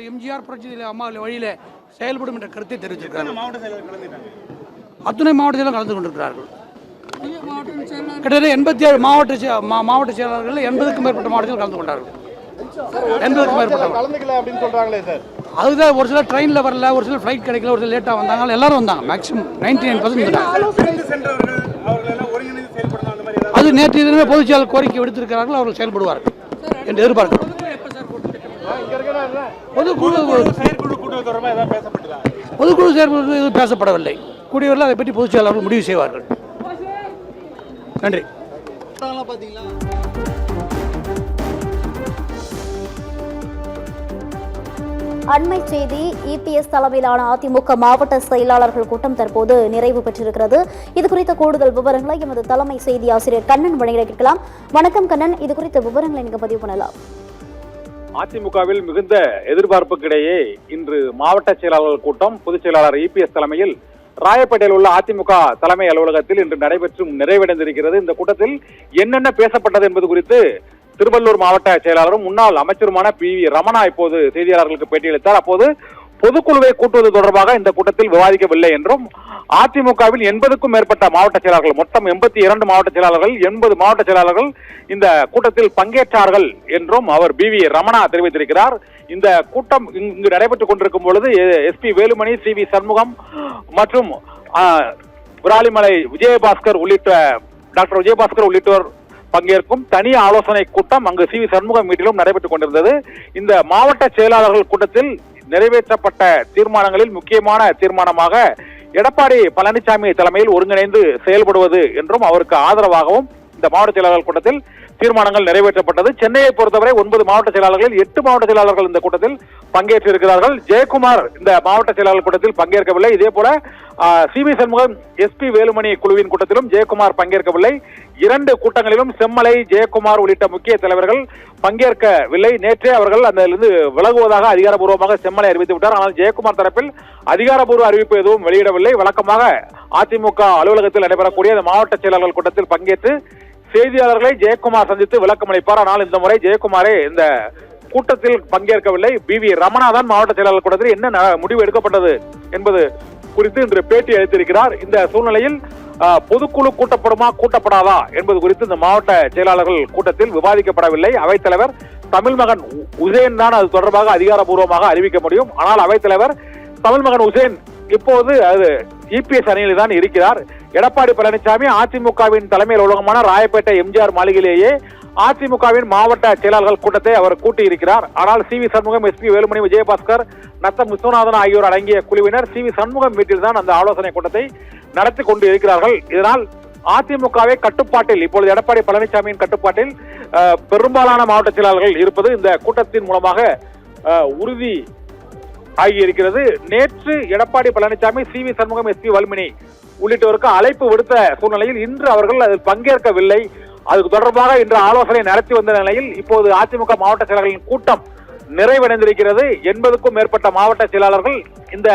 எம்ஜிஆர் புரட்சி அம்மா வழியில் செயல்படும் என்ற கருத்தை தெரிவித்திருக்கிறார்கள். அத்துணை மாவட்டத்திலும் கலந்து கொண்டிருக்கிறார்கள். கிட்டத்தட்ட 87 மாவட்ட செயலாளர்கள் 80க்கும் மேற்பட்ட மாவட்டத்தில் கலந்து கொண்டார்கள். 80க்கும் மேற்பட்ட அதுதான் ஒரு சில ட்ரெயினில் வரல, ஒரு சில ஃப்ளைட் கிடைக்கல, ஒரு சில லேட்டாக வந்தாங்க. எல்லாரும் வந்தாங்க. மேக்ஸிமம் 99% அது நேற்று தினமே பொதுச் செயலாளர் கோரிக்கை விடுத்திருக்கிறார்கள். அவர்கள் செயல்படுவார்கள் என்று எதிர்பார்க்கிறோம். பொதுக்குழு செயற்படுவது எதுவும் பேசப்படவில்லை. கூடியவர்கள் அதை பற்றி பொதுச் செயலாளர்கள் முடிவு செய்வார்கள். நன்றி. அண்மை செய்தி, இபிஎஸ் தலைமையிலான அதிமுக மாவட்ட செயலாளர்கள் கூட்டம் தற்போது நிறைவு பெற்றிருக்கிறது. இது குறித்த கூடுதல் விவரங்களை எமது தலைமை செய்தி ஆசிரியர் கண்ணன் வழங்க கேட்கலாம். வணக்கம் கண்ணன், இது குறித்த விவரங்களை நீங்க பதிவு பண்ணலாம். அதிமுகவில் மிகுந்த எதிர்பார்ப்புக்கிடையே இன்று மாவட்ட செயலாளர்கள் கூட்டம் பொதுச் செயலாளர் இபிஎஸ் தலைமையில் ராயப்பேட்டையில் உள்ள அதிமுக தலைமை அலுவலகத்தில் இன்று நடைபெற்றும் நிறைவடைந்திருக்கிறது. இந்த கூட்டத்தில் என்னென்ன பேசப்பட்டது என்பது குறித்து திருவள்ளூர் மாவட்ட செயலாளரும் முன்னாள் அமைச்சருமான PV ரமணா இப்போது செய்தியாளர்களுக்கு பேட்டியளித்தார். அப்போது பொதுக்குழுவை கூட்டுவது தொடர்பாக இந்த கூட்டத்தில் விவாதிக்கவில்லை என்றும் அதிமுகவில் 80க்கும் மேற்பட்ட மாவட்ட செயலாளர்கள், மொத்தம் 82 மாவட்ட செயலாளர்கள், 80 மாவட்ட செயலாளர்கள் இந்த கூட்டத்தில் பங்கேற்றார்கள் என்றும் அவர் PV ரமணா தெரிவித்திருக்கிறார். இந்த கூட்டம் இங்கு நடைபெற்றுக் கொண்டிருக்கும் பொழுது SP வேலுமணி, CV சண்முகம் மற்றும் விராலிமலை விஜயபாஸ்கர் உள்ளிட்ட டாக்டர் விஜயபாஸ்கர் உள்ளிட்டோர் பங்கேற்கும் தனி ஆலோசனை கூட்டம் அங்கு CV சண்முகம் வீட்டிலும் நடைபெற்றுக் கொண்டிருந்தது. இந்த மாவட்ட செயலாளர்கள் கூட்டத்தில் நிறைவேற்றப்பட்ட தீர்மானங்களில் முக்கியமான தீர்மானமாக எடப்பாடி பழனிசாமி தலைமையில் ஒருங்கிணைந்து செயல்படுவது என்றும் அவருக்கு ஆதரவாகவும் இந்த மாவட்ட செயலாளர்கள் கூட்டத்தில் தீர்மானங்கள் நிறைவேற்றப்பட்டது. சென்னையை பொறுத்தவரை 9 மாவட்ட செயலாளர்கள், 8 மாவட்ட செயலாளர்கள் இந்த கூட்டத்தில் பங்கேற்றிருக்கிறார்கள். ஜெயக்குமார் இந்த மாவட்ட செயலாளர் கூட்டத்தில் பங்கேற்கவில்லை. இதே போல CV சண்முகம், SP வேலுமணி குழுவின் கூட்டத்திலும் ஜெயக்குமார் பங்கேற்கவில்லை. 2 கூட்டங்களிலும் செம்மலை, ஜெயக்குமார் உள்ளிட்ட முக்கிய தலைவர்கள் பங்கேற்கவில்லை. நேற்றே அவர்கள் அதிலிருந்து விலகுவதாக அதிகாரப்பூர்வமாக செம்மலை அறிவித்து விட்டார். ஆனால் ஜெயக்குமார் தரப்பில் அதிகாரப்பூர்வ அறிவிப்பு எதுவும் வெளியிடவில்லை. வழக்கமாக அதிமுக அலுவலகத்தில் நடைபெறக்கூடிய இந்த மாவட்ட செயலாளர்கள் கூட்டத்தில் பங்கேற்று செய்தியாளர்களை ஜெயக்குமார் சந்தித்து விளக்கம் அளிப்பார். ஆனால் இந்த முறை ஜெயக்குமாரே இந்த கூட்டத்தில் பங்கேற்கவில்லை. PV ரமணா தான் மாவட்ட செயலாளர் கூட்டத்தில் என்ன முடிவு எடுக்கப்பட்டது என்பது குறித்து இன்று பேட்டி அளித்திருக்கிறார். இந்த சூழ்நிலையில் பொதுக்குழு கூட்டப்படுமா கூட்டப்படாதா என்பது குறித்து இந்த மாவட்ட செயலாளர்கள் கூட்டத்தில் விவாதிக்கப்படவில்லை. அவைத்தலைவர் தமிழ்மகன் உசேன் தான் அது தொடர்பாக அதிகாரப்பூர்வமாக அறிவிக்க முடியும். ஆனால் அவைத்தலைவர் தமிழ்மகன் உசேன் இப்போது அது இபிஎஸ் அணியில் தான் இருக்கிறார். எடப்பாடி பழனிசாமி அதிமுகவின் தலைமை அலுவலகமான ராயப்பேட்டை எம்ஜிஆர் மாளிகையிலேயே அதிமுகவின் மாவட்ட செயலாளர்கள் கூட்டத்தை அவர் கூட்டியிருக்கிறார். ஆனால் CV சண்முகம், SP வேலுமணி, விஜயபாஸ்கர், நத்தம் விஸ்வநாதன் ஆகியோர் அடங்கிய குழுவினர் CV சண்முகம் வீட்டில் தான் அந்த ஆலோசனை கூட்டத்தை நடத்தி கொண்டு இருக்கிறார்கள். இதனால் அதிமுகவை கட்டுப்பாட்டில் இப்பொழுது எடப்பாடி பழனிசாமியின் கட்டுப்பாட்டில் பெரும்பாலான மாவட்ட செயலாளர்கள் இருப்பது இந்த கூட்டத்தின் மூலமாக உறுதி ஆகியிருக்கிறது. நேற்று எடப்பாடி பழனிசாமி CV சண்முகம், SP வேலுமணி உள்ளிட்டோருக்கு அழைப்பு விடுத்த சூழ்நிலையில் இன்று அவர்கள் அதில் பங்கேற்கவில்லை. அதுக்கு தொடர்பாக இன்று ஆலோசனை நடத்தி வந்த நிலையில் இப்போது அதிமுக மாவட்ட செயலாளர்களின் கூட்டம் நிறைவடைந்திருக்கிறது. 80க்கும் மேற்பட்ட மாவட்ட செயலாளர்கள் இந்த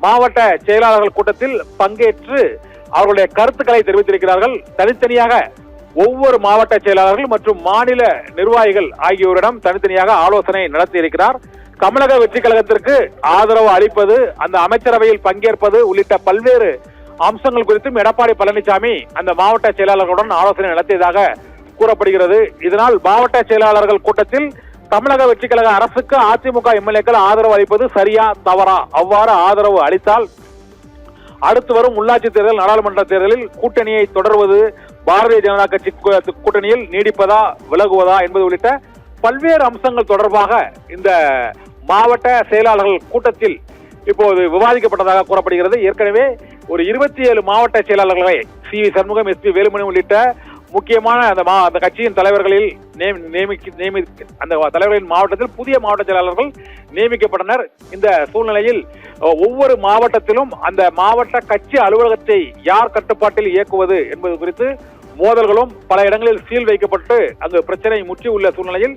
மாவட்ட செயலாளர்கள் கூட்டத்தில் பங்கேற்று அவர்களுடைய கருத்துக்களை தெரிவித்திருக்கிறார்கள். தனித்தனியாக ஒவ்வொரு மாவட்ட செயலாளர்கள் மற்றும் மாநில நிர்வாகிகள் ஆகியோரிடம் தனித்தனியாக ஆலோசனை நடத்தி இருக்கிறார். தமிழக வெற்றி கழகத்திற்கு ஆதரவு அளிப்பது, அந்த அமைச்சரவையில் பங்கேற்பது உள்ளிட்ட பல்வேறு அம்சங்கள் குறித்தும் எடப்பாடி பழனிசாமி அந்த மாவட்ட செயலாளர்களுடன் ஆலோசனை நடத்தியதாக கூறப்படுகிறது. இதனால் மாவட்ட செயலாளர்கள் கூட்டத்தில் தமிழக வெற்றி கழக அரசுக்கு அதிமுக எம்எல்ஏக்கள் ஆதரவு அளிப்பது சரியா தவறா, அவ்வாறு ஆதரவு அளித்தால் அடுத்து வரும் உள்ளாட்சி தேர்தல், நாடாளுமன்ற தேர்தலில் கூட்டணியை தொடர்வது, பாரதிய ஜனதா கட்சி கூட்டணியில் நீடிப்பதா விலகுவதா என்பது உள்ளிட்ட பல்வேறு அம்சங்கள் தொடர்பாக இந்த மாவட்ட செயலாளர்கள் கூட்டத்தில் இப்போது விவாதிக்கப்பட்டதாக கூறப்படுகிறது. ஏற்கனவே ஒரு 27 மாவட்ட செயலாளர்களை CV சண்முகம், SP வேலுமணி உள்ளிட்ட முக்கியமான அந்த கட்சியின் தலைவர்களில் அந்த தலைவர்களின் மாவட்டத்தில் புதிய மாவட்ட செயலாளர்கள் நியமிக்கப்பட்டனர். இந்த சூழ்நிலையில் ஒவ்வொரு மாவட்டத்திலும் அந்த மாவட்ட கட்சி அலுவலகத்தை யார் கட்டுப்பாட்டில் இயக்குவது என்பது குறித்து மோதல்களும் பல இடங்களில் சீல் வைக்கப்பட்டு அங்கு பிரச்சனை முற்றி உள்ள சூழ்நிலையில்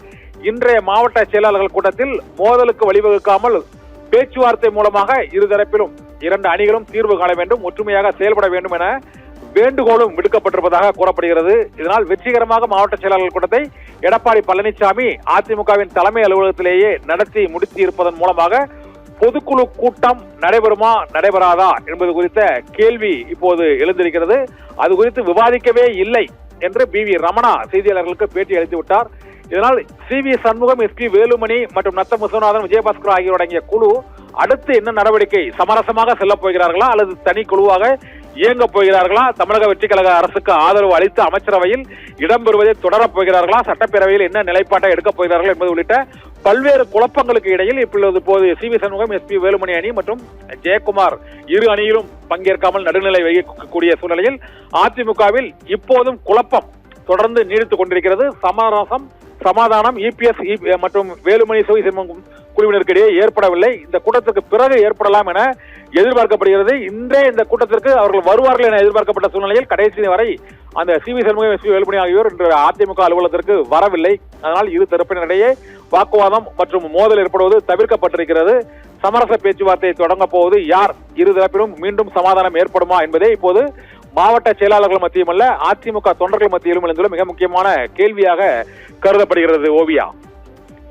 இன்றைய மாவட்ட செயலாளர்கள் கூட்டத்தில் மோதலுக்கு வழிவகுக்காமல் பேச்சுவார்த்தை மூலமாக இருதரப்பிலும் 2 அணிகளும் தீர்வு காண வேண்டும், ஒற்றுமையாக செயல்பட வேண்டும் என வேண்டுகோளும் விடுக்கப்பட்டிருப்பதாக கூறப்படுகிறது. இதனால் வெற்றிகரமாக மாவட்ட செயலாளர்கள் கூட்டத்தை எடப்பாடி பழனிசாமி அதிமுகவின் தலைமை அலுவலகத்திலேயே நடத்தி முடித்து இருப்பதன் மூலமாக பொதுக்குழு கூட்டம் நடைபெறுமா நடைபெறாதா என்பது குறித்த கேள்வி இப்போது எழுந்திருக்கிறது. அது குறித்து விவாதிக்கவே இல்லை என்று பி.வி. ரமணா செய்தியாளர்களுக்கு பேட்டி அளித்து விட்டார். இதனால் சி.வி. சண்முகம், எஸ்.பி. வேலுமணி மற்றும் நத்தம் விஸ்வநாதன், விஜயபாஸ்கர் ஆகியோர் அடங்கிய குழு அடுத்து என்ன நடவடிக்கை, சமரசமாக செல்ல போகிறார்களா அல்லது தனி குழுவாக இயங்க போகிறார்களா, தமிழக வெற்றி கழக அரசுக்கு ஆதரவு அளித்து அமைச்சரவையில் இடம்பெறுவதை தொடரப் போகிறார்களா, சட்டப்பேரவையில் என்ன நிலைப்பாட்டை எடுக்கப் போகிறார்கள் என்பது உள்ளிட்ட பல்வேறு குழப்பங்களுக்கு இடையில் இப்போது சி.வி. சண்முகம், எஸ்.பி. வேலுமணி அணி மற்றும் ஜெயக்குமார் இரு அணியிலும் பங்கேற்காமல் நடுநிலை வகிக்கக்கூடிய சூழ்நிலையில் அதிமுகவில் இப்போதும் குழப்பம் தொடர்ந்து நீடித்துக் கொண்டிருக்கிறது. சமாதானம் இபிஎஸ் மற்றும் வேலுமணி குழுவினருக்கிடையே ஏற்படவில்லை. இந்த கூட்டத்திற்கு பிறகு ஏற்படலாம் என எதிர்பார்க்கப்படுகிறது. இன்றே இந்த கூட்டத்திற்கு அவர்கள் வருவார்கள் என எதிர்பார்க்கப்பட்ட சூழ்நிலையில் கடைசி வரை அந்த சி.வி. சண்முகம், எஸ்.பி. வேலுமணி ஆகியோர் இன்று அதிமுக அலுவலகத்திற்கு வரவில்லை. அதனால் இரு தரப்பினரிடையே வாக்குவாதம் மற்றும் மோதல் ஏற்படுவது தவிர்க்கப்பட்டிருக்கிறது. சமரச பேச்சுவார்த்தை தொடங்க போவது யார், இரு தரப்பிலும் மீண்டும் சமாதானம் ஏற்படுமா என்பதே இப்போது மாவட்ட செயலாளர்கள் மத்தியும் அல்ல அதிமுக தொண்டர்கள் மத்தியிலும் எழுந்துள்ள மிக முக்கியமான கேள்வியாக கருதப்படுகிறது. ஓவியா.